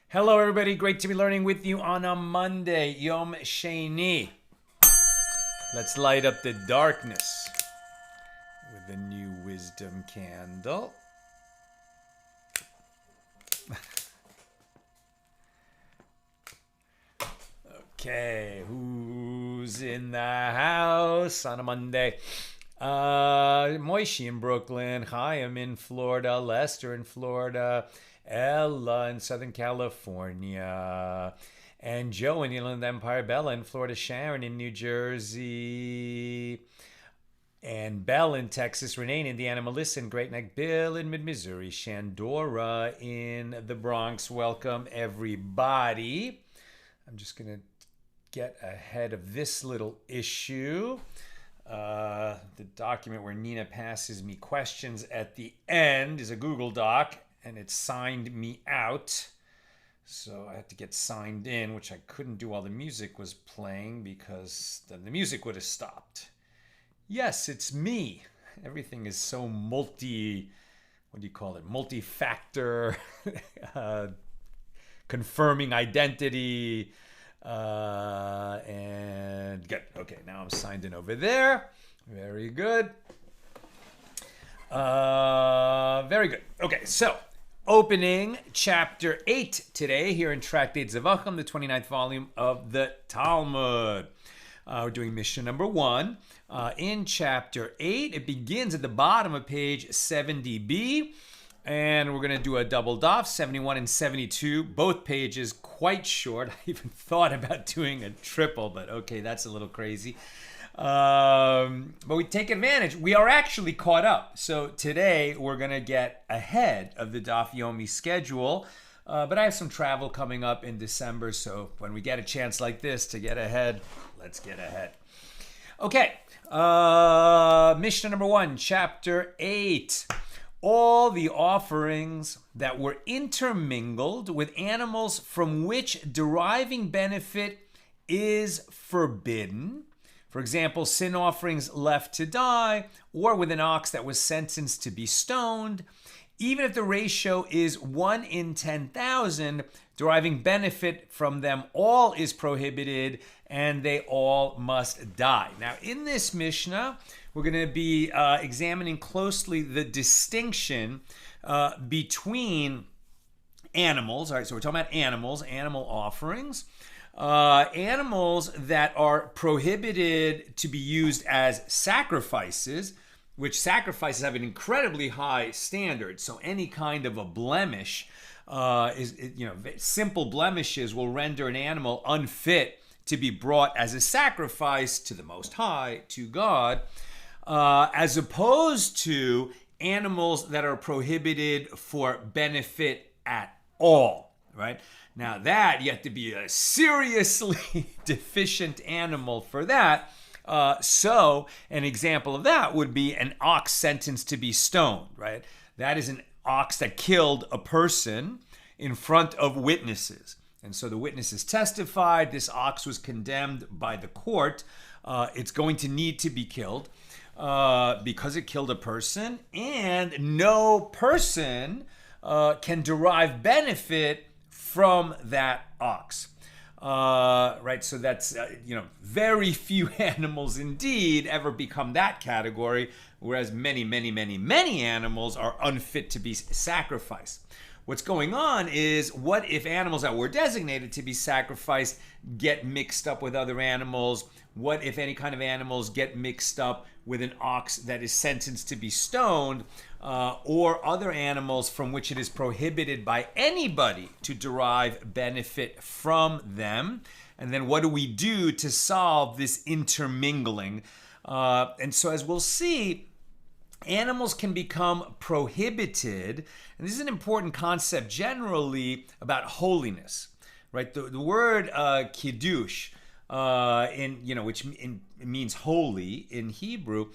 Hello, everybody. Great to be learning with you on a Monday, Yom Sheni. Let's light up the darkness with a new wisdom candle. Okay, who's in the house on a Monday? Moishi in Brooklyn. Chaim in Florida. Lester in Florida. Ella in Southern California, and Joe in Inland Empire, Bella in Florida, Sharon in New Jersey, and Belle in Texas, Renee in Indiana, Melissa in Great Neck, Bill in Mid-Missouri, Shandora in the Bronx. Welcome, everybody. I'm just going to get ahead of this little issue. The document where Nina passes me questions at the end is a Google Doc, and it signed me out. So I had to get signed in, which I couldn't do while the music was playing because then the music would have stopped. Yes, it's me. Everything is so multi-factor, confirming identity, and good. Okay, now I'm signed in over there. Very good. Very good. Okay, so opening chapter 8 today here in Tractate Zevachim, the 29th volume of the Talmud. We're doing Mishna number 1. In chapter 8, it begins at the bottom of page 70b, and we're going to do a double daf, 71 and 72, both pages quite short. I even thought about doing a triple, but okay, that's a little crazy. But we take advantage. We are actually caught up. So today we're going to get ahead of the Daf Yomi schedule. But I have some travel coming up in December. So when we get a chance like this to get ahead, let's get ahead. Okay. Mishnah number 1, chapter 8. All the offerings that were intermingled with animals from which deriving benefit is forbidden. For example, sin offerings left to die, or with an ox that was sentenced to be stoned. Even if the ratio is 1 in 10,000, deriving benefit from them all is prohibited, and they all must die. Now, in this Mishnah, we're going to be examining closely the distinction between animals. All right, so we're talking about animals, animal offerings. Animals that are prohibited to be used as sacrifices, which sacrifices have an incredibly high standard. So any kind of a blemish, simple blemishes will render an animal unfit to be brought as a sacrifice to the Most High, to God, as opposed to animals that are prohibited for benefit at all, right? Now that, you have to be a seriously deficient animal for that. So an example of that would be an ox sentenced to be stoned, right? That is an ox that killed a person in front of witnesses. And so the witnesses testified, this ox was condemned by the court. It's going to need to be killed because it killed a person, and no person can derive benefit from that ox. Right, so that's, very few animals indeed ever become that category, whereas many, many, many, many animals are unfit to be sacrificed. what's going on is, what if animals that were designated to be sacrificed get mixed up with other animals? What if any kind of animals get mixed up with an ox that is sentenced to be stoned, or other animals from which it is prohibited by anybody to derive benefit from them? And then what do we do to solve this intermingling? And so, as we'll see, animals can become prohibited, and this is an important concept generally about holiness, right? The word kiddush, which means holy in Hebrew,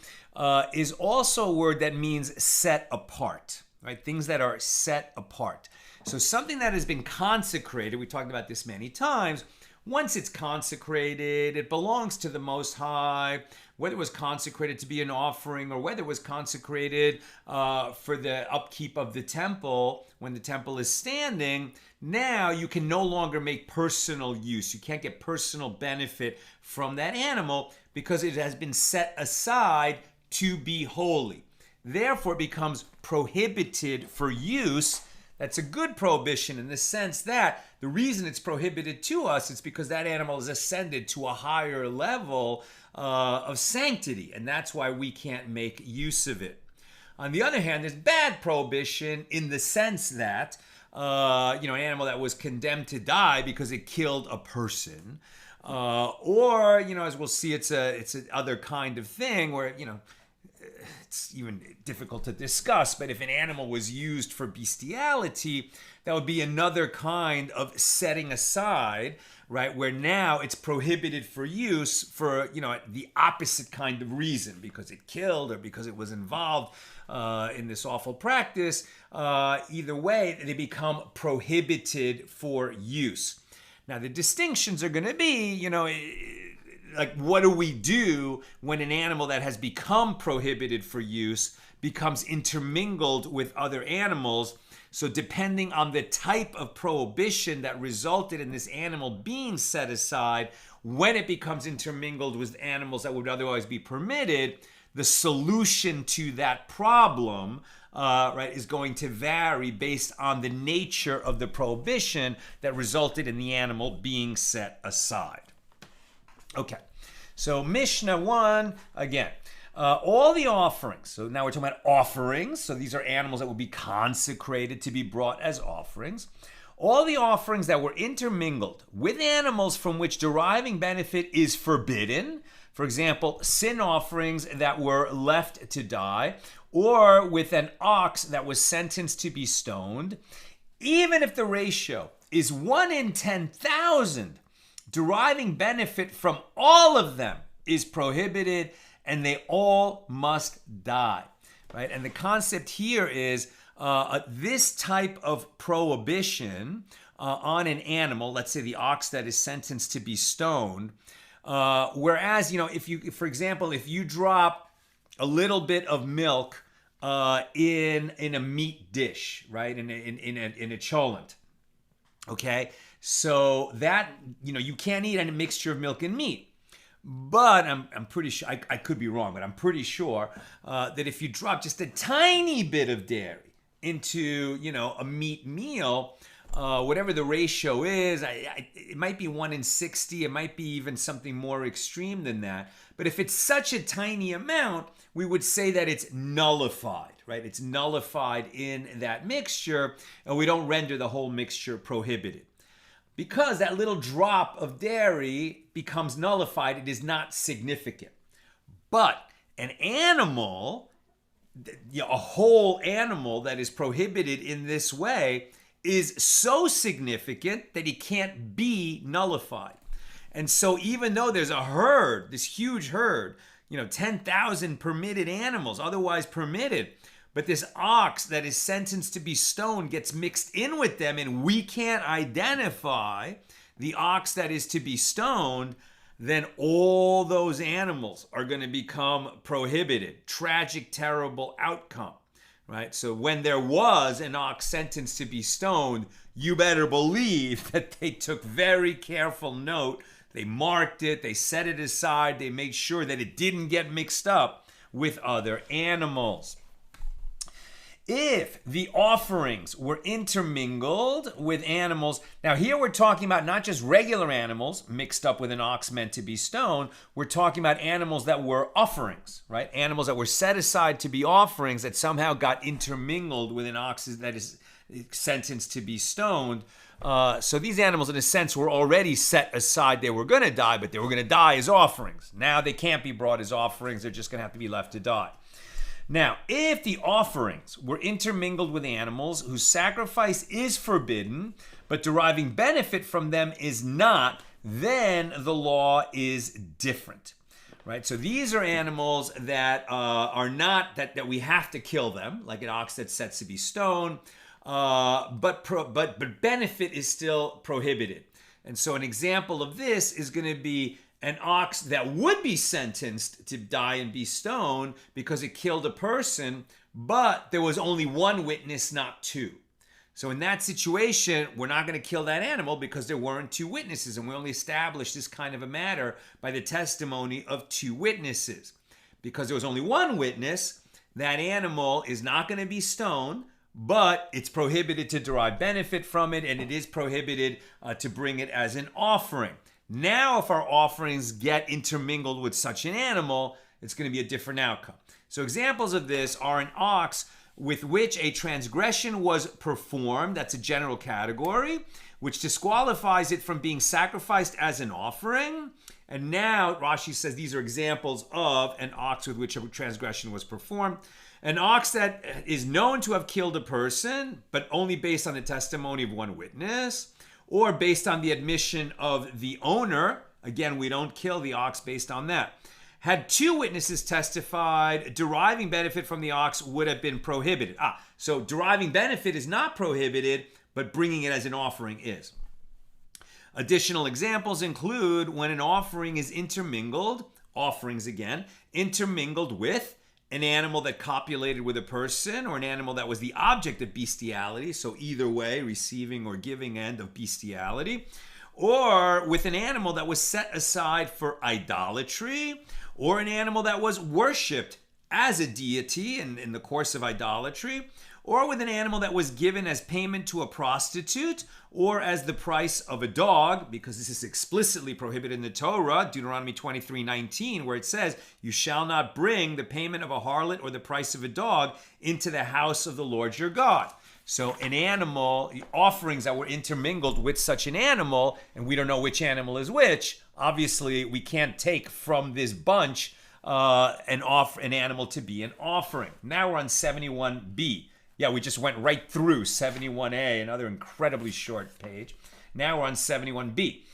is also a word that means set apart, right? Things that are set apart. So something that has been consecrated, we talked about this many times. Once it's consecrated, it belongs to the Most High. Whether it was consecrated to be an offering or whether it was consecrated for the upkeep of the temple when the temple is standing, now you can no longer make personal use. You can't get personal benefit from that animal because it has been set aside to be holy. Therefore, it becomes prohibited for use. That's a good prohibition in the sense that the reason it's prohibited to us is because that animal has ascended to a higher level of sanctity, and that's why we can't make use of it. On the other hand, there's bad prohibition in the sense that an animal that was condemned to die because it killed a person, or as we'll see, it's an other kind of thing where it's even difficult to discuss, but if an animal was used for bestiality, that would be another kind of setting aside, right? Where now it's prohibited for use for, the opposite kind of reason, because it killed or because it was involved in this awful practice. Either way, they become prohibited for use. Now, the distinctions are going to be, like, what do we do when an animal that has become prohibited for use becomes intermingled with other animals? So depending on the type of prohibition that resulted in this animal being set aside, when it becomes intermingled with animals that would otherwise be permitted, the solution to that problem is going to vary based on the nature of the prohibition that resulted in the animal being set aside. Okay, so Mishnah 1, again, all the offerings. So now we're talking about offerings. So these are animals that will be consecrated to be brought as offerings. All the offerings that were intermingled with animals from which deriving benefit is forbidden. For example, sin offerings that were left to die, or with an ox that was sentenced to be stoned. Even if the ratio is 1 in 10,000, deriving benefit from all of them is prohibited, and they all must die, right? And the concept here is this type of prohibition on an animal, let's say the ox that is sentenced to be stoned, whereas, for example, if you drop a little bit of milk in a meat dish, right, in a cholent, okay, so that, you can't eat any mixture of milk and meat. But I'm pretty sure, I could be wrong, but I'm pretty sure that if you drop just a tiny bit of dairy into, a meat meal, whatever the ratio is, it might be 1 in 60, it might be even something more extreme than that. But if it's such a tiny amount, we would say that it's nullified, right? It's nullified in that mixture, and we don't render the whole mixture prohibited. Because that little drop of dairy becomes nullified, it is not significant. But an animal, a whole animal that is prohibited in this way, is so significant that it can't be nullified. And so even though there's a herd, this huge herd, 10,000 permitted animals, otherwise permitted, but this ox that is sentenced to be stoned gets mixed in with them, and we can't identify the ox that is to be stoned, then all those animals are going to become prohibited. Tragic, terrible outcome, right? So when there was an ox sentenced to be stoned, you better believe that they took very careful note. They marked it, they set it aside, they made sure that it didn't get mixed up with other animals. if the offerings were intermingled with animals. Now here we're talking about not just regular animals mixed up with an ox meant to be stoned. We're talking about animals that were offerings, right? Animals that were set aside to be offerings that somehow got intermingled with an ox that is sentenced to be stoned. So these animals, in a sense, were already set aside. They were going to die, but they were going to die as offerings. Now they can't be brought as offerings. They're just going to have to be left to die. Now, if the offerings were intermingled with animals whose sacrifice is forbidden, but deriving benefit from them is not, then the law is different. Right? So these are animals that are not, that we have to kill them, like an ox that's set to be stoned, but benefit is still prohibited. And so an example of this is going to be an ox that would be sentenced to die and be stoned because it killed a person, but there was only one witness, not two. So in that situation, we're not going to kill that animal because there weren't two witnesses, and we only established this kind of a matter by the testimony of two witnesses. Because there was only one witness, that animal is not going to be stoned, but it's prohibited to derive benefit from it, and it is prohibited to bring it as an offering. Now, if our offerings get intermingled with such an animal, it's going to be a different outcome. So examples of this are an ox with which a transgression was performed, that's a general category, which disqualifies it from being sacrificed as an offering. And now, Rashi says these are examples of an ox with which a transgression was performed. An ox that is known to have killed a person, but only based on the testimony of one witness, or based on the admission of the owner. Again, we don't kill the ox based on that. Had two witnesses testified, deriving benefit from the ox would have been prohibited. So deriving benefit is not prohibited, but bringing it as an offering is. Additional examples include when an offering is intermingled, offerings again, intermingled with an animal that copulated with a person, or an animal that was the object of bestiality, so either way, receiving or giving end of bestiality, or with an animal that was set aside for idolatry, or an animal that was worshipped as a deity in the course of idolatry, or with an animal that was given as payment to a prostitute, or as the price of a dog, because this is explicitly prohibited in the Torah, Deuteronomy 23:19, where it says, "You shall not bring the payment of a harlot or the price of a dog into the house of the Lord your God." So an animal, offerings that were intermingled with such an animal, and we don't know which animal is which, obviously we can't take from this bunch an animal to be an offering. Now we're on 71b. Yeah, we just went right through 71a, another incredibly short page. Now we're on 71b.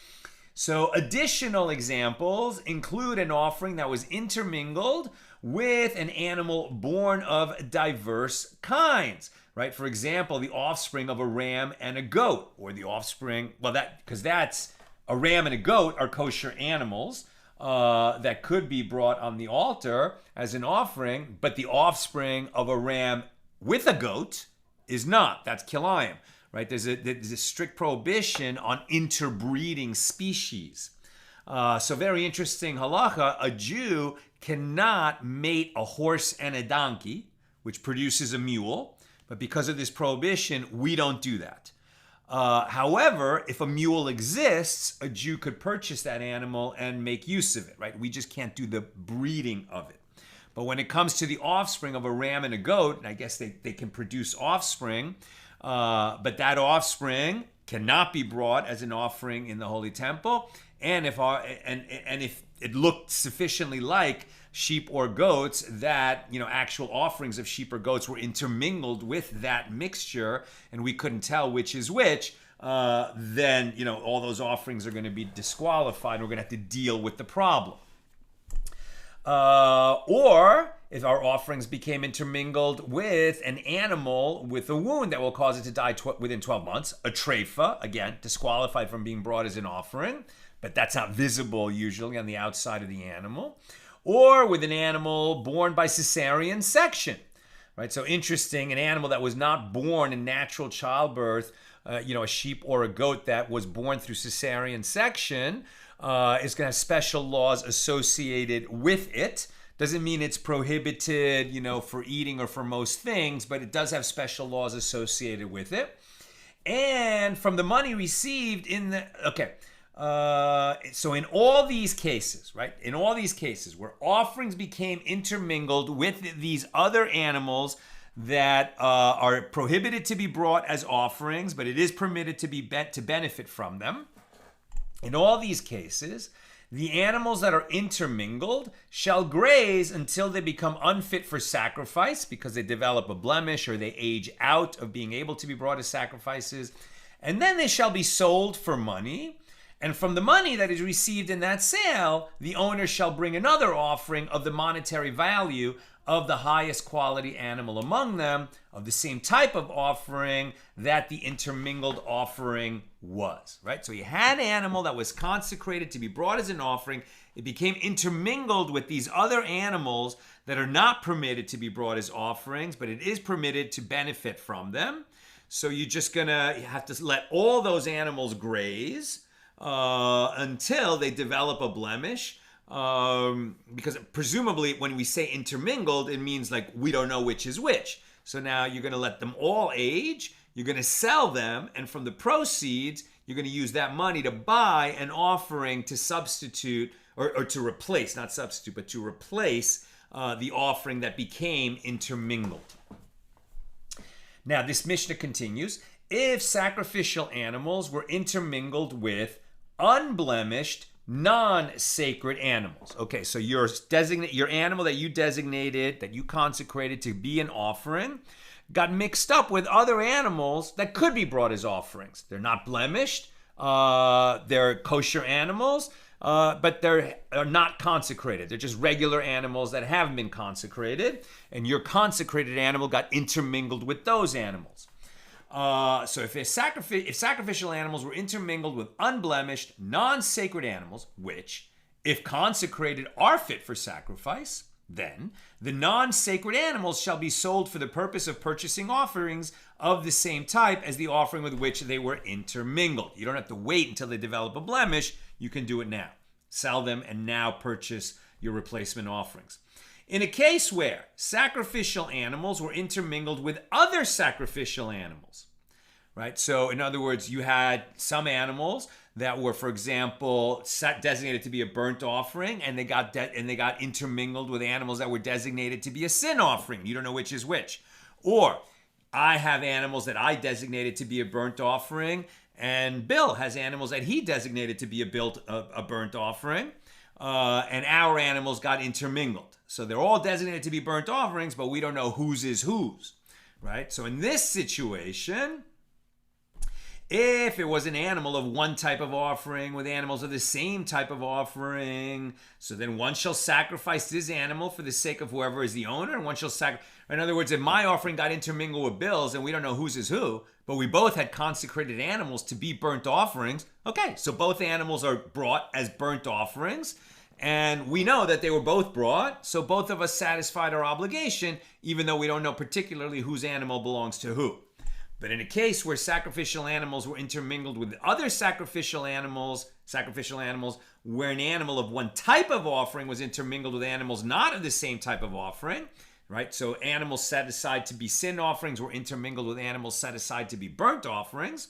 So additional examples include an offering that was intermingled with an animal born of diverse kinds, right? For example, the offspring of a ram and a goat, or the offspring, because that's a ram and a goat are kosher animals that could be brought on the altar as an offering, but the offspring of a ram with a goat is not. That's kilayim, right? There's a strict prohibition on interbreeding species. So very interesting halacha. A Jew cannot mate a horse and a donkey, which produces a mule, but because of this prohibition, we don't do that. However, if a mule exists, a Jew could purchase that animal and make use of it, right? We just can't do the breeding of it. But when it comes to the offspring of a ram and a goat, and I guess they can produce offspring, but that offspring cannot be brought as an offering in the Holy Temple. And if it looked sufficiently like sheep or goats, that actual offerings of sheep or goats were intermingled with that mixture, and we couldn't tell which is which, then all those offerings are going to be disqualified. We're going to have to deal with the problem. Or if our offerings became intermingled with an animal with a wound that will cause it to die within 12 months, a treifa, again, disqualified from being brought as an offering, but that's not visible usually on the outside of the animal, or with an animal born by cesarean section, right? So interesting, an animal that was not born in natural childbirth, a sheep or a goat that was born through cesarean section, is going to have special laws associated with it. Doesn't mean it's prohibited, for eating or for most things, but it does have special laws associated with it. And from the money received so in all these cases, right? In all these cases where offerings became intermingled with these other animals that are prohibited to be brought as offerings, but it is permitted to benefit from them. In all these cases, the animals that are intermingled shall graze until they become unfit for sacrifice because they develop a blemish or they age out of being able to be brought as sacrifices. And then they shall be sold for money. And from the money that is received in that sale, the owner shall bring another offering of the monetary value of the highest quality animal among them, of the same type of offering that the intermingled offering was, right? So you had an animal that was consecrated to be brought as an offering. It became intermingled with these other animals that are not permitted to be brought as offerings, but it is permitted to benefit from them. So you're just gonna have to let all those animals graze until they develop a blemish. Because presumably when we say intermingled, it means like we don't know which is which. So now you're going to let them all age, you're going to sell them, and from the proceeds, you're going to use that money to buy an offering to substitute, or to replace, not substitute, but to replace the offering that became intermingled. Now this Mishnah continues, if sacrificial animals were intermingled with unblemished non-sacred animals. Okay, so your animal that you designated, that you consecrated to be an offering, got mixed up with other animals that could be brought as offerings. They're not blemished, they're kosher animals, but they're not consecrated. They're just regular animals that haven't been consecrated, and your consecrated animal got intermingled with those animals. So if sacrificial animals were intermingled with unblemished, non-sacred animals, which, if consecrated, are fit for sacrifice, then the non-sacred animals shall be sold for the purpose of purchasing offerings of the same type as the offering with which they were intermingled. You don't have to wait until they develop a blemish. You can do it now. Sell them and now purchase your replacement offerings. In a case where sacrificial animals were intermingled with other sacrificial animals, right? So in other words, you had some animals that were, for example, designated to be a burnt offering, and they got intermingled with animals that were designated to be a sin offering. You don't know which is which. Or I have animals that I designated to be a burnt offering, and Bill has animals that he designated to be a burnt offering, and our animals got intermingled. So they're all designated to be burnt offerings, but we don't know whose is whose, right? So in this situation, if it was an animal of one type of offering with animals of the same type of offering, so then one shall sacrifice this animal for the sake of whoever is the owner, and one shall sacrifice. In other words, if my offering got intermingled with Bill's and we don't know whose is who, but we both had consecrated animals to be burnt offerings, okay, so both animals are brought as burnt offerings, and we know that they were both brought, so both of us satisfied our obligation, even though we don't know particularly whose animal belongs to who. But in a case where sacrificial animals were intermingled with other sacrificial animals, where an animal of one type of offering was intermingled with animals not of the same type of offering, right? So animals set aside to be sin offerings were intermingled with animals set aside to be burnt offerings.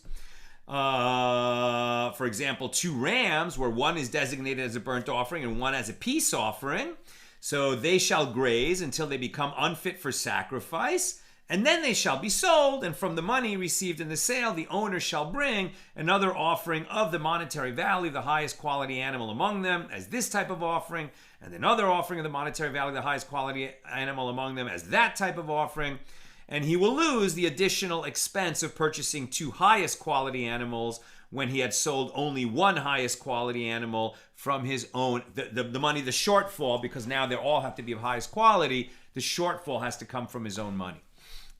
For example, 2 rams, where one is designated as a burnt offering and one as a peace offering. So they shall graze until they become unfit for sacrifice, and then they shall be sold, and from the money received in the sale, the owner shall bring another offering of the monetary value of the highest quality animal among them as this type of offering, and another offering of the monetary value of the highest quality animal among them as that type of offering. And he will lose the additional expense of purchasing 2 highest quality animals when he had sold only 1 highest quality animal from his own, the money, the shortfall, because now they all have to be of highest quality, the shortfall has to come from his own money.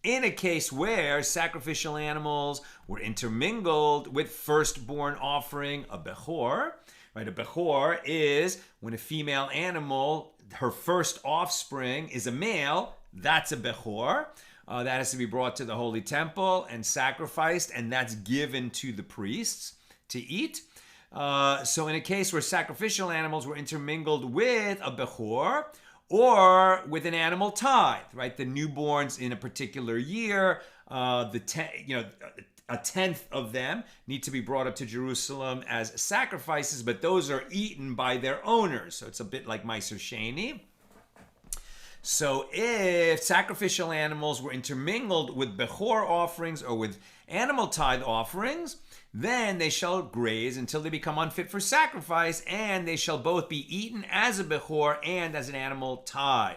In a case where sacrificial animals were intermingled with firstborn offering, a bechor, right? A bechor is when a female animal, her first offspring is a male, that's a bechor. That has to be brought to the holy temple and sacrificed, and that's given to the priests to eat. So in a case where sacrificial animals were intermingled with a bechor, or with an animal tithe, right? The newborns in a particular year, a tenth of them need to be brought up to Jerusalem as sacrifices, but those are eaten by their owners. So it's a bit like Meiser Sheni. So if sacrificial animals were intermingled with Bechor offerings or with animal tithe offerings, then they shall graze until they become unfit for sacrifice, and they shall both be eaten as a Bechor and as an animal tithe.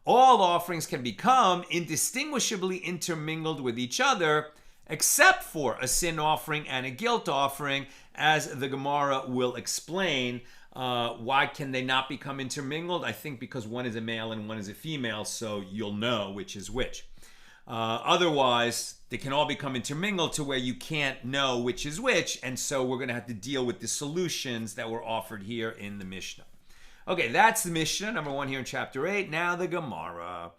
All offerings can become indistinguishably intermingled with each other, except for a sin offering and a guilt offering, as the Gemara will explain. Why can they not become intermingled? I think because one is a male and one is a female, so you'll know which is which. Otherwise, they can all become intermingled to where you can't know which is which, and so we're going to have to deal with the solutions that were offered here in the Mishnah. Okay, that's the Mishnah, number 1 here in chapter 8. Now the Gemara.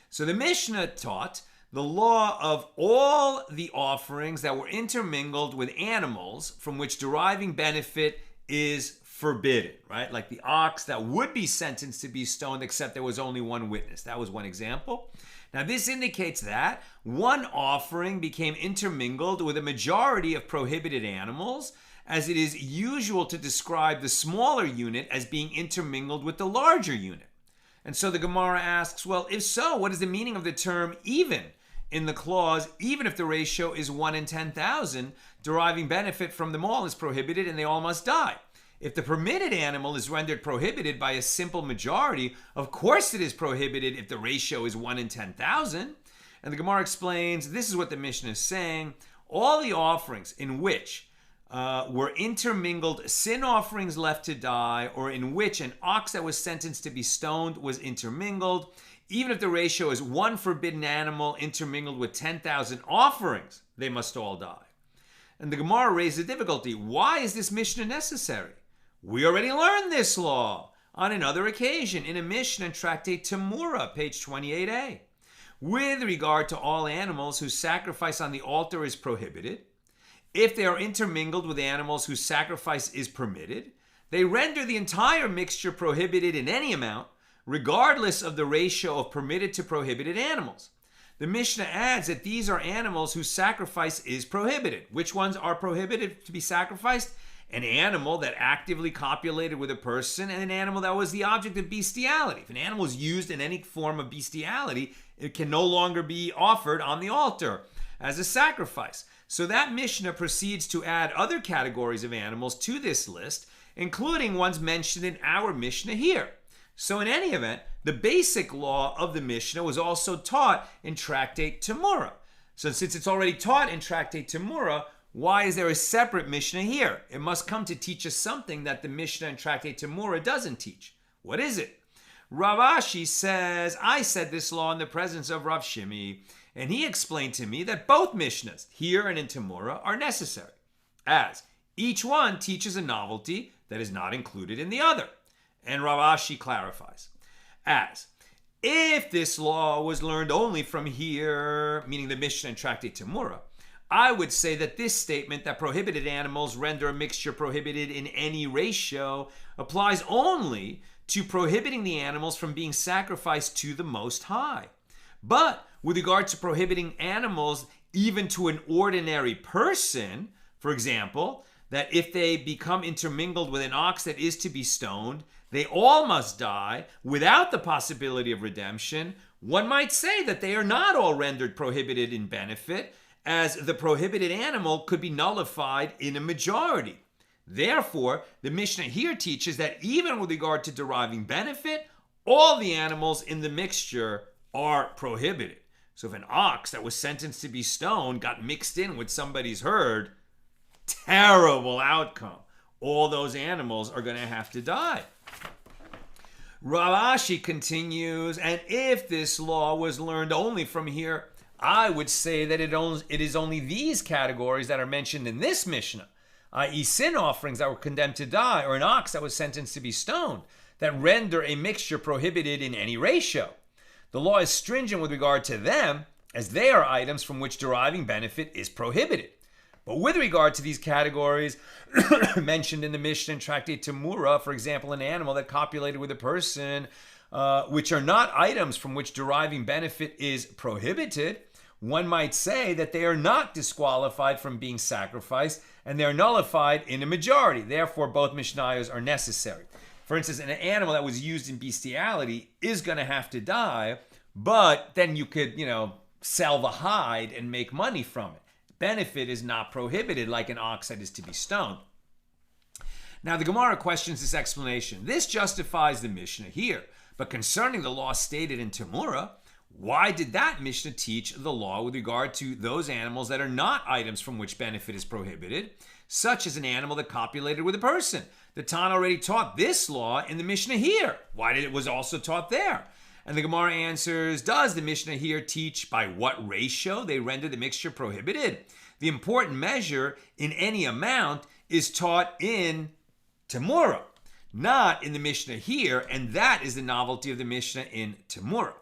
So the Mishnah taught the law of all the offerings that were intermingled with animals from which deriving benefit is forbidden, right? Like the ox that would be sentenced to be stoned, except there was only one witness. That was one example. Now this indicates that one offering became intermingled with a majority of prohibited animals, as it is usual to describe the smaller unit as being intermingled with the larger unit. And so the Gemara asks, well, if so, what is the meaning of the term even in the clause, even if the ratio is 1 in 10,000, deriving benefit from them all is prohibited and they all must die? If the permitted animal is rendered prohibited by a simple majority, of course it is prohibited if the ratio is 1 in 10,000. And the Gemara explains, this is what the Mishnah is saying: all the offerings in which were intermingled sin offerings left to die, or in which an ox that was sentenced to be stoned was intermingled, even if the ratio is one forbidden animal intermingled with 10,000 offerings, they must all die. And the Gemara raised the difficulty. Why is this Mishnah necessary? We already learned this law on another occasion in a Mishnah in Tractate Tamura, page 28a. With regard to all animals whose sacrifice on the altar is prohibited, if they are intermingled with animals whose sacrifice is permitted, they render the entire mixture prohibited in any amount, regardless of the ratio of permitted to prohibited animals. The Mishnah adds that these are animals whose sacrifice is prohibited. Which ones are prohibited to be sacrificed? An animal that actively copulated with a person, and an animal that was the object of bestiality. If an animal is used in any form of bestiality, it can no longer be offered on the altar as a sacrifice. So that Mishnah proceeds to add other categories of animals to this list, including ones mentioned in our Mishnah here. So in any event, the basic law of the Mishnah was also taught in Tractate Tamura. So since it's already taught in Tractate Tamura, why is there a separate Mishnah here? It must come to teach us something that the Mishnah in Tractate Tamura doesn't teach. What is it? Rav Ashi says, I said this law in the presence of Rav Shimi, and he explained to me that both Mishnahs, here and in Tamura, are necessary, as each one teaches a novelty that is not included in the other. And Rav Ashi clarifies, as if this law was learned only from here, meaning the Mishnah in Tractate Tamura, I would say that this statement that prohibited animals render a mixture prohibited in any ratio applies only to prohibiting the animals from being sacrificed to the Most High. But with regard to prohibiting animals even to an ordinary person, for example, that if they become intermingled with an ox that is to be stoned, they all must die without the possibility of redemption, one might say that they are not all rendered prohibited in benefit, as the prohibited animal could be nullified in a majority. Therefore, the Mishnah here teaches that even with regard to deriving benefit, all the animals in the mixture are prohibited. So if an ox that was sentenced to be stoned got mixed in with somebody's herd, terrible outcome. All those animals are going to have to die. Rav Ashi continues, and if this law was learned only from here, I would say that it is only these categories that are mentioned in this Mishnah, i.e. sin offerings that were condemned to die, or an ox that was sentenced to be stoned, that render a mixture prohibited in any ratio. The law is stringent with regard to them, as they are items from which deriving benefit is prohibited. But with regard to these categories mentioned in the Mishnah and Tractate Tamura, for example, an animal that copulated with a person, which are not items from which deriving benefit is prohibited, one might say that they are not disqualified from being sacrificed and they are nullified in a majority. Therefore, both Mishnayos are necessary. For instance, an animal that was used in bestiality is going to have to die, but then you could, sell the hide and make money from it. Benefit is not prohibited like an ox that is to be stoned. Now, the Gemara questions this explanation. This justifies the Mishnah here, but concerning the law stated in Tamura, why did that Mishnah teach the law with regard to those animals that are not items from which benefit is prohibited, such as an animal that copulated with a person? The Tana already taught this law in the Mishnah here. Why did it was also taught there? And the Gemara answers, does the Mishnah here teach by what ratio they render the mixture prohibited? The important measure in any amount is taught in Tamura, not in the Mishnah here, and that is the novelty of the Mishnah in Tamura.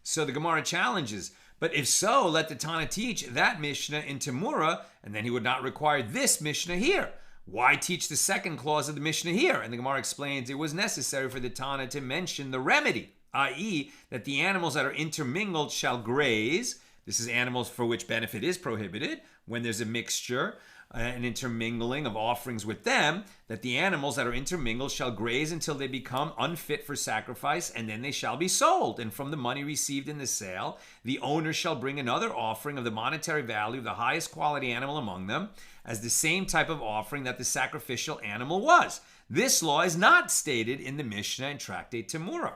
So the Gemara challenges, but if so, let the Tana teach that Mishnah in Tamura, and then he would not require this Mishnah here. Why teach the second clause of the Mishnah here? And the Gemara explains it was necessary for the Tana to mention the remedy, i.e., that the animals that are intermingled shall graze. This is animals for which benefit is prohibited when there's a mixture, an intermingling of offerings with them, that the animals that are intermingled shall graze until they become unfit for sacrifice, and then they shall be sold. And from the money received in the sale, the owner shall bring another offering of the monetary value of the highest quality animal among them, as the same type of offering that the sacrificial animal was. This law is not stated in the Mishnah and Tractate Tamura.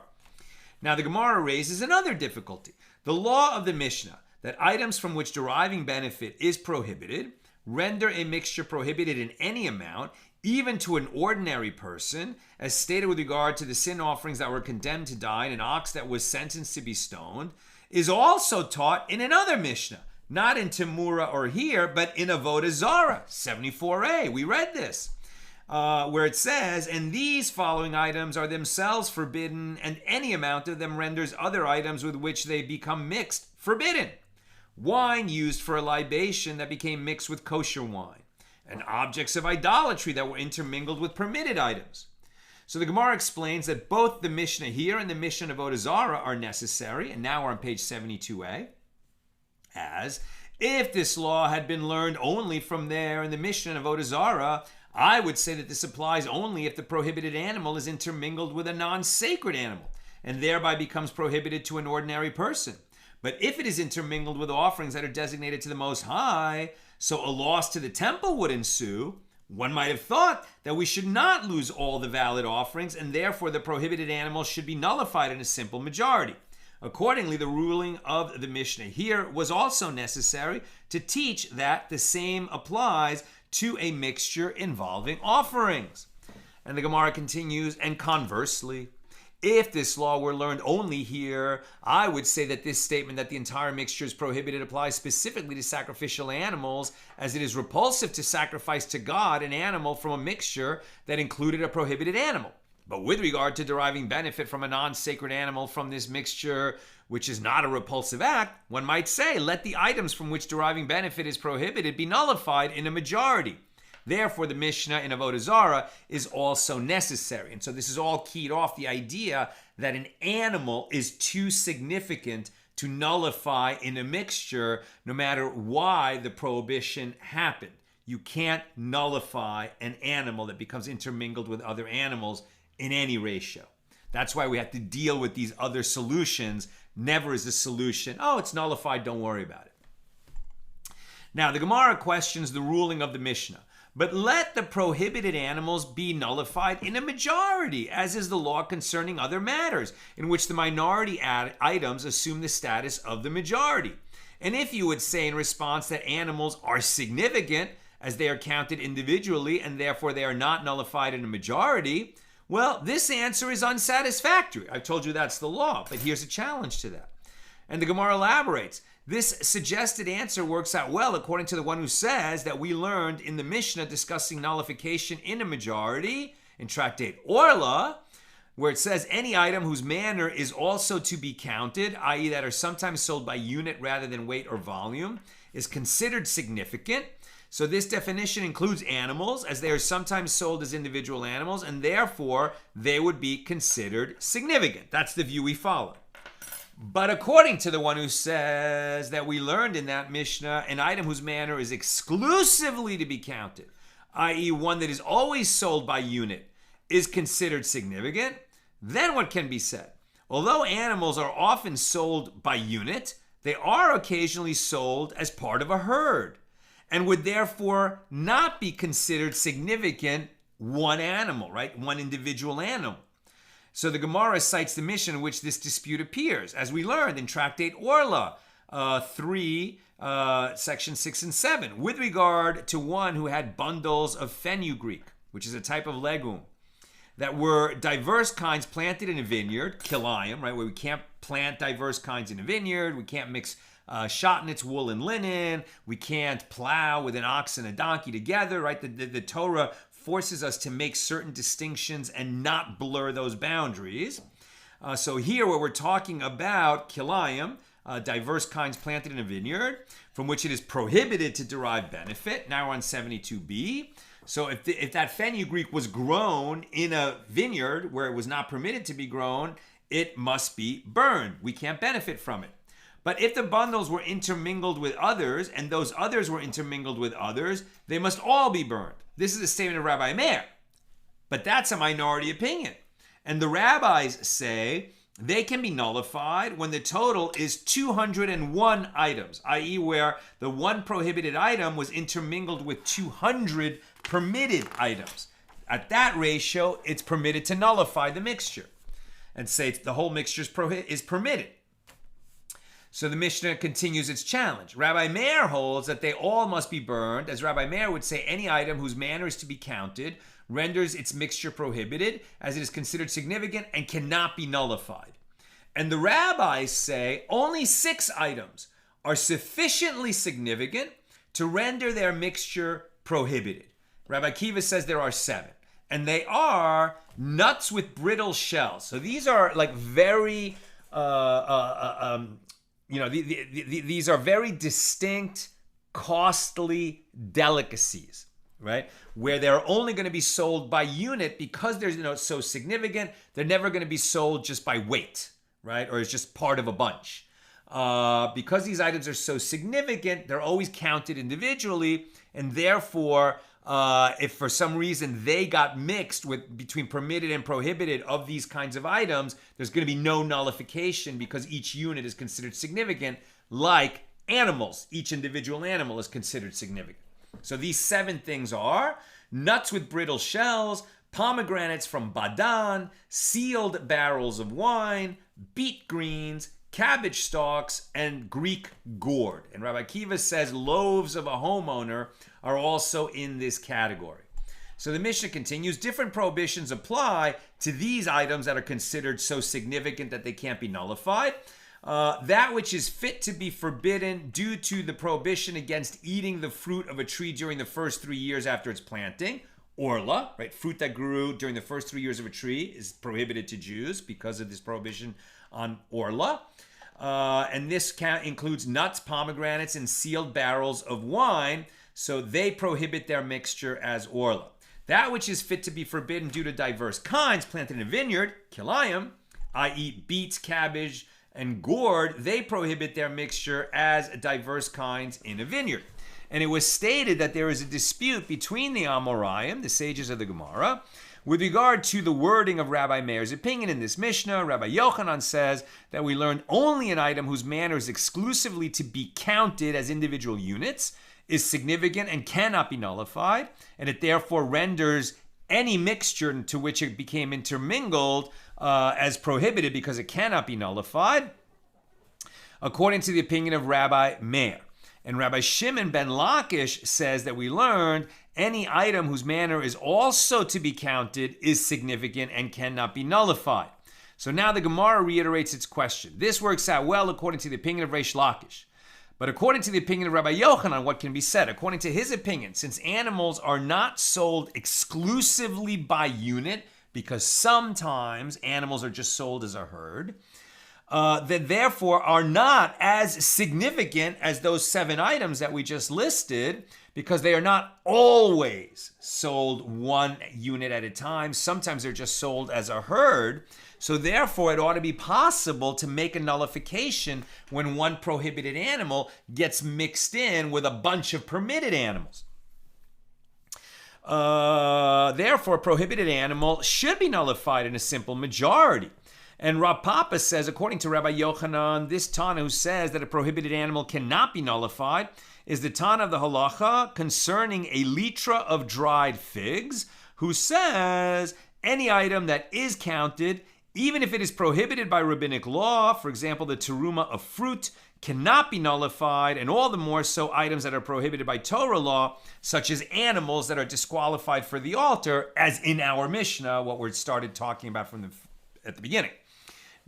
Now the Gemara raises another difficulty. The law of the Mishnah, that items from which deriving benefit is prohibited, render a mixture prohibited in any amount, even to an ordinary person, as stated with regard to the sin offerings that were condemned to die and an ox that was sentenced to be stoned, is also taught in another Mishnah, not in Tamura or here, but in Avodah Zarah, 74a. We read this, where it says, and these following items are themselves forbidden, and any amount of them renders other items with which they become mixed forbidden. Wine used for a libation that became mixed with kosher wine, and objects of idolatry that were intermingled with permitted items. So the Gemara explains that both the Mishnah here and the Mishnah of Avodah Zarah are necessary, and now we're on page 72a, as if this law had been learned only from there in the Mishnah of Avodah Zarah, I would say that this applies only if the prohibited animal is intermingled with a non-sacred animal, and thereby becomes prohibited to an ordinary person. But if it is intermingled with offerings that are designated to the Most High, so a loss to the temple would ensue, one might have thought that we should not lose all the valid offerings, and therefore the prohibited animals should be nullified in a simple majority. Accordingly, the ruling of the Mishnah here was also necessary to teach that the same applies to a mixture involving offerings. And the Gemara continues, and conversely, if this law were learned only here, I would say that this statement that the entire mixture is prohibited applies specifically to sacrificial animals, as it is repulsive to sacrifice to God an animal from a mixture that included a prohibited animal. But with regard to deriving benefit from a non-sacred animal from this mixture, which is not a repulsive act, one might say, let the items from which deriving benefit is prohibited be nullified in a majority. Therefore, the Mishnah in Avodah Zarah is also necessary. And so this is all keyed off the idea that an animal is too significant to nullify in a mixture, no matter why the prohibition happened. You can't nullify an animal that becomes intermingled with other animals in any ratio. That's why we have to deal with these other solutions. Never is the solution, oh, it's nullified, don't worry about it. Now, the Gemara questions the ruling of the Mishnah. But let the prohibited animals be nullified in a majority, as is the law concerning other matters, in which the minority items assume the status of the majority. And if you would say in response that animals are significant, as they are counted individually, and therefore they are not nullified in a majority, well, this answer is unsatisfactory. I've told you that's the law, but here's a challenge to that. And the Gemara elaborates. This suggested answer works out well according to the one who says that we learned in the Mishnah discussing nullification in a majority in Tractate Orla, where it says any item whose manner is also to be counted, i.e. that are sometimes sold by unit rather than weight or volume, is considered significant. So this definition includes animals, as they are sometimes sold as individual animals, and therefore they would be considered significant. That's the view we follow. But according to the one who says that we learned in that Mishnah, an item whose manner is exclusively to be counted, i.e. one that is always sold by unit, is considered significant, then what can be said? Although animals are often sold by unit, they are occasionally sold as part of a herd, and would therefore not be considered significant one animal, right? One individual animal. So the Gemara cites the Mishnah in which this dispute appears, as we learned in Tractate Orla 3, section 6 and 7, with regard to one who had bundles of fenugreek, which is a type of legume, that were diverse kinds planted in a vineyard, kilayim, right, where we can't plant diverse kinds in a vineyard, we can't mix shotnets, wool, and linen, we can't plow with an ox and a donkey together, right? The Torah forces us to make certain distinctions and not blur those boundaries. So here where we're talking about kilayim, diverse kinds planted in a vineyard, from which it is prohibited to derive benefit. Now we're on 72b. So if that fenugreek was grown in a vineyard where it was not permitted to be grown, it must be burned. We can't benefit from it. But if the bundles were intermingled with others, and those others were intermingled with others, they must all be burned. This is a statement of Rabbi Meir. But that's a minority opinion. And the rabbis say they can be nullified when the total is 201 items, i.e. where the one prohibited item was intermingled with 200 permitted items. At that ratio, it's permitted to nullify the mixture and say the whole mixture is permitted. So the Mishnah continues its challenge. Rabbi Meir holds that they all must be burned, as Rabbi Meir would say any item whose manner is to be counted renders its mixture prohibited, as it is considered significant and cannot be nullified. And the rabbis say only 6 items are sufficiently significant to render their mixture prohibited. Rabbi Kiva says there are 7. And they are nuts with brittle shells. So these are like very... these are very distinct, costly delicacies, right? Where they're only going to be sold by unit because they're so significant. They're never going to be sold just by weight, right? Or it's just part of a bunch. Because these items are so significant, they're always counted individually, and therefore, if for some reason they got mixed between permitted and prohibited of these kinds of items, there's going to be no nullification because each unit is considered significant, like animals. Each individual animal is considered significant. So these 7 things are nuts with brittle shells, pomegranates from Badan, sealed barrels of wine, beet greens, cabbage stalks, and Greek gourd. And Rabbi Kiva says loaves of a homeowner are also in this category. So the Mishnah continues, different prohibitions apply to these items that are considered so significant that they can't be nullified. That which is fit to be forbidden due to the prohibition against eating the fruit of a tree during the first 3 years after its planting. Orla, right? Fruit that grew during the first 3 years of a tree is prohibited to Jews because of this prohibition on Orla. And this includes nuts, pomegranates, and sealed barrels of wine. So they prohibit their mixture as Orla. That which is fit to be forbidden due to diverse kinds planted in a vineyard, kilayim, i.e. beets, cabbage, and gourd, they prohibit their mixture as diverse kinds in a vineyard. And it was stated that there is a dispute between the Amoraim, the sages of the Gemara, with regard to the wording of Rabbi Meir's opinion in this Mishnah. Rabbi Yochanan says that we learned only an item whose manner is exclusively to be counted as individual units, is significant and cannot be nullified, and it therefore renders any mixture to which it became intermingled as prohibited because it cannot be nullified, according to the opinion of Rabbi Meir. And Rabbi Shimon ben Lakish says that we learned any item whose manner is also to be counted is significant and cannot be nullified. So now the Gemara reiterates its question. This works out well according to the opinion of Reish Lakish. But according to the opinion of Rabbi Yochanan, what can be said? According to his opinion, since animals are not sold exclusively by unit, because sometimes animals are just sold as a herd, that therefore are not as significant as those 7 items that we just listed, because they are not always sold one unit at a time. Sometimes they're just sold as a herd. So therefore, it ought to be possible to make a nullification when one prohibited animal gets mixed in with a bunch of permitted animals. Therefore, a prohibited animal should be nullified in a simple majority. And Rav Papa says, according to Rabbi Yochanan, this Tana who says that a prohibited animal cannot be nullified is the Tana of the halacha concerning a litra of dried figs, who says any item that is counted, even if it is prohibited by rabbinic law, for example, the teruma of fruit, cannot be nullified, and all the more so items that are prohibited by Torah law, such as animals that are disqualified for the altar, as in our Mishnah, what we started talking about at the beginning.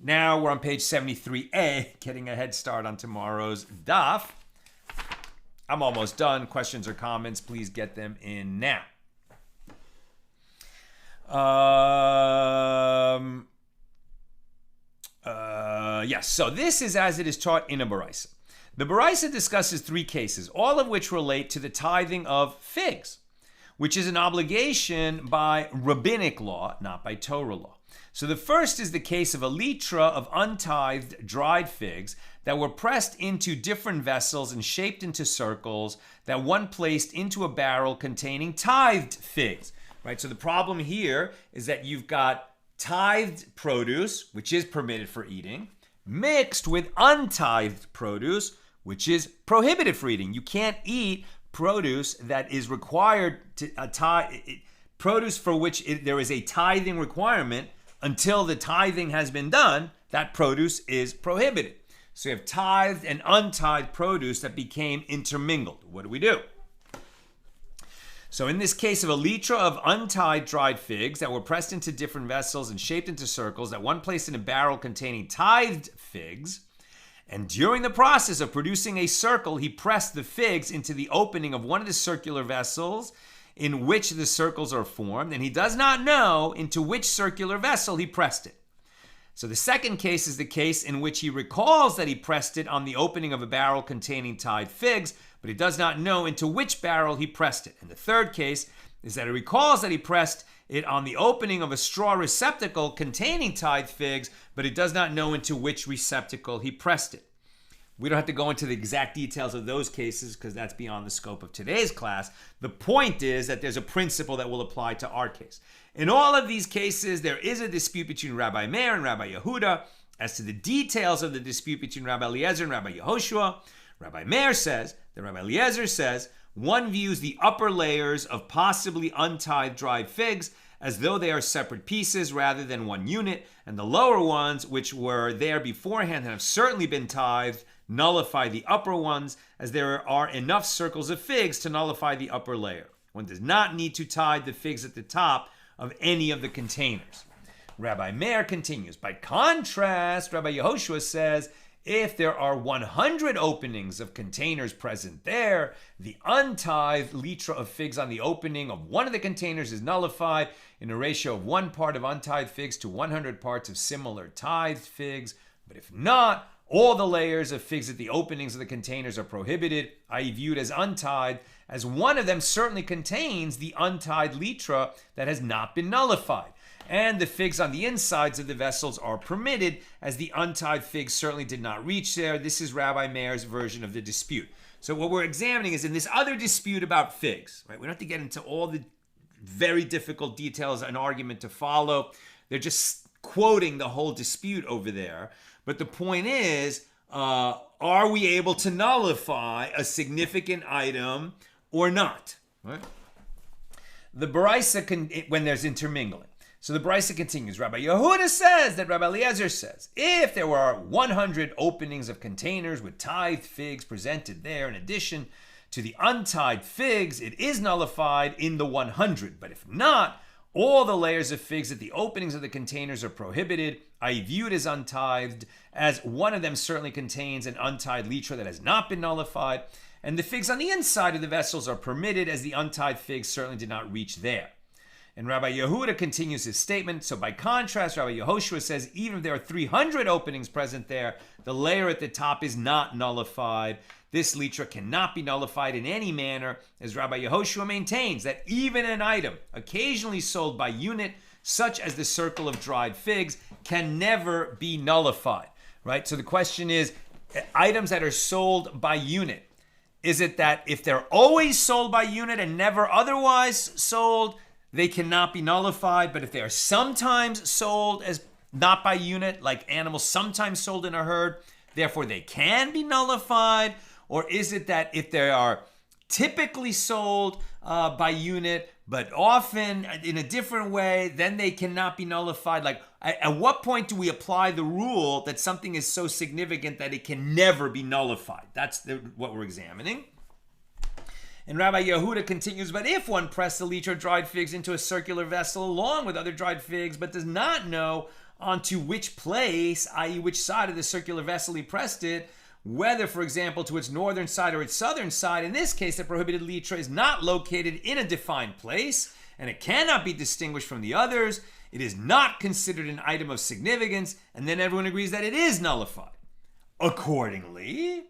Now we're on page 73a, getting a head start on tomorrow's daf. I'm almost done. Questions or comments, please get them in now. Yes, so this is as it is taught in a Baraisa. The Baraisa discusses 3 cases, all of which relate to the tithing of figs, which is an obligation by rabbinic law, not by Torah law. So the first is the case of a litra of untithed dried figs that were pressed into different vessels and shaped into circles that one placed into a barrel containing tithed figs. Right? So the problem here is that you've got tithed produce, which is permitted for eating, mixed with untithed produce, which is prohibited for eating. You can't eat produce that is required to produce for which there is a tithing requirement. Until the tithing has been done, that produce is prohibited. So you have tithed and untithed produce that became intermingled. What do? So in this case of a litra of untithed dried figs that were pressed into different vessels and shaped into circles that one placed in a barrel containing tithed figs, and during the process of producing a circle, he pressed the figs into the opening of one of the circular vessels in which the circles are formed, and he does not know into which circular vessel he pressed it. So the second case is the case in which he recalls that he pressed it on the opening of a barrel containing tithed figs, but he does not know into which barrel he pressed it. And the third case is that he recalls that he pressed it on the opening of a straw receptacle containing tithed figs, but he does not know into which receptacle he pressed it. We don't have to go into the exact details of those cases because that's beyond the scope of today's class. The point is that there's a principle that will apply to our case. In all of these cases, there is a dispute between Rabbi Meir and Rabbi Yehuda as to the details of the dispute between Rabbi Eliezer and Rabbi Yehoshua. Rabbi Meir says that Rabbi Eliezer says one views the upper layers of possibly untithed dried figs as though they are separate pieces rather than one unit, and the lower ones, which were there beforehand and have certainly been tithed, nullify the upper ones, as there are enough circles of figs to nullify the upper layer. One does not need to tithe the figs at the top of any of the containers. Rabbi Meir continues, by contrast, Rabbi Yehoshua says, if there are 100 openings of containers present there, the untithed litra of figs on the opening of one of the containers is nullified in a ratio of 1 part of untithed figs to 100 parts of similar tithed figs. But if not, all the layers of figs at the openings of the containers are prohibited, i.e. viewed as untithed, as one of them certainly contains the untithed litra that has not been nullified. And the figs on the insides of the vessels are permitted, as the untithed figs certainly did not reach there. This is Rabbi Meir's version of the dispute. So what we're examining is in this other dispute about figs, right? We don't have to get into all the very difficult details, an argument to follow. They're just quoting the whole dispute over there. But the point is, are we able to nullify a significant item or not? Right? The Baraisa, when there's intermingling. So the Baraisa continues. Rabbi Yehuda says that Rabbi Eliezer says, if there were 100 openings of containers with tithed figs presented there, in addition to the untithed figs, it is nullified in the 100. But if not, all the layers of figs at the openings of the containers are prohibited, i.e. viewed as untithed, as one of them certainly contains an untithed litra that has not been nullified, and the figs on the inside of the vessels are permitted, as the untithed figs certainly did not reach there. And Rabbi Yehuda continues his statement. So by contrast, Rabbi Yehoshua says, even if there are 300 openings present there, the layer at the top is not nullified. This litra cannot be nullified in any manner, as Rabbi Yehoshua maintains that even an item occasionally sold by unit, such as the circle of dried figs, can never be nullified, right? So the question is, items that are sold by unit, is it that if they're always sold by unit and never otherwise sold, they cannot be nullified? But if they are sometimes sold as not by unit, like animals sometimes sold in a herd, therefore they can be nullified? Or is it that if they are typically sold by unit, but often in a different way, then they cannot be nullified? Like, at what point do we apply the rule that something is so significant that it can never be nullified? That's what we're examining. And Rabbi Yehuda continues, but if one pressed a liter of dried figs into a circular vessel along with other dried figs, but does not know onto which place, i.e. which side of the circular vessel he pressed it, whether, for example, to its northern side or its southern side, in this case, the prohibited litra is not located in a defined place, and it cannot be distinguished from the others. It is not considered an item of significance, and then everyone agrees that it is nullified. Accordingly,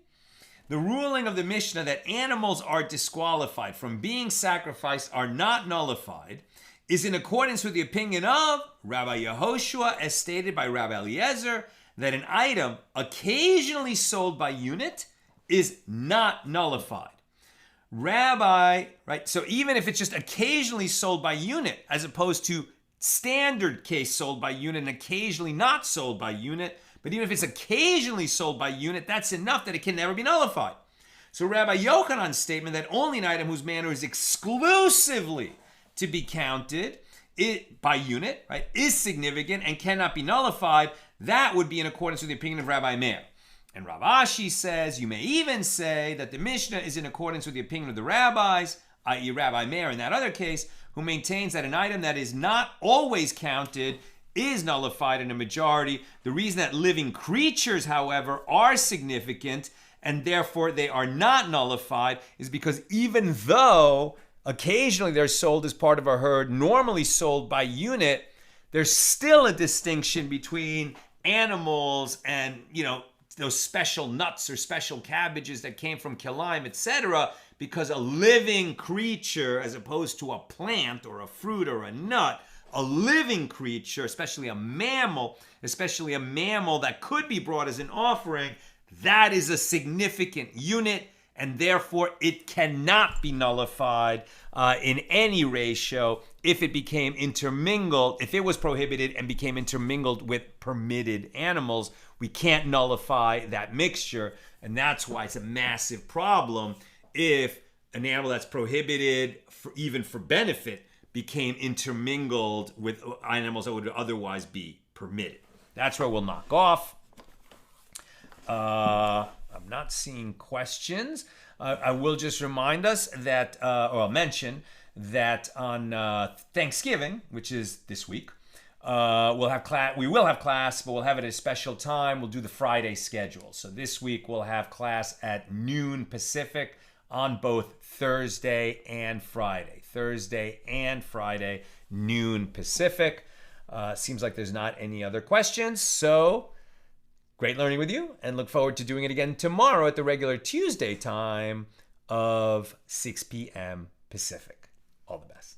the ruling of the Mishnah that animals are disqualified from being sacrificed are not nullified is in accordance with the opinion of Rabbi Yehoshua, as stated by Rabbi Eliezer, that an item occasionally sold by unit is not nullified. Rabbi, right? So even if it's just occasionally sold by unit, as opposed to standard case sold by unit and occasionally not sold by unit, but even if it's occasionally sold by unit, that's enough that it can never be nullified. So Rabbi Yochanan's statement that only an item whose manner is exclusively to be counted by unit, right, is significant and cannot be nullified, that would be in accordance with the opinion of Rabbi Meir. And Rav Ashi says, you may even say that the Mishnah is in accordance with the opinion of the rabbis, i.e. Rabbi Meir in that other case, who maintains that an item that is not always counted is nullified in a majority. The reason that living creatures, however, are significant and therefore they are not nullified is because even though occasionally they're sold as part of a herd, normally sold by unit, there's still a distinction between animals and, those special nuts or special cabbages that came from Kilaim, etc., because a living creature, as opposed to a plant or a fruit or a nut, a living creature, especially a mammal that could be brought as an offering, that is a significant unit, and therefore it cannot be nullified in any ratio if it became intermingled, if it was prohibited and became intermingled with permitted animals. We can't nullify that mixture, and that's why it's a massive problem if an animal that's prohibited, even for benefit, became intermingled with animals that would otherwise be permitted. That's where we'll knock off. I'm not seeing questions. I will just remind us that, or I'll mention that on Thanksgiving, which is this week, we'll have class. We will have class, but we'll have it at a special time. We'll do the Friday schedule. So this week we'll have class at noon Pacific on both Thursday and Friday. Thursday and Friday, noon Pacific. Seems like there's not any other questions. So great learning with you, and look forward to doing it again tomorrow at the regular Tuesday time of 6 p.m. Pacific. All the best.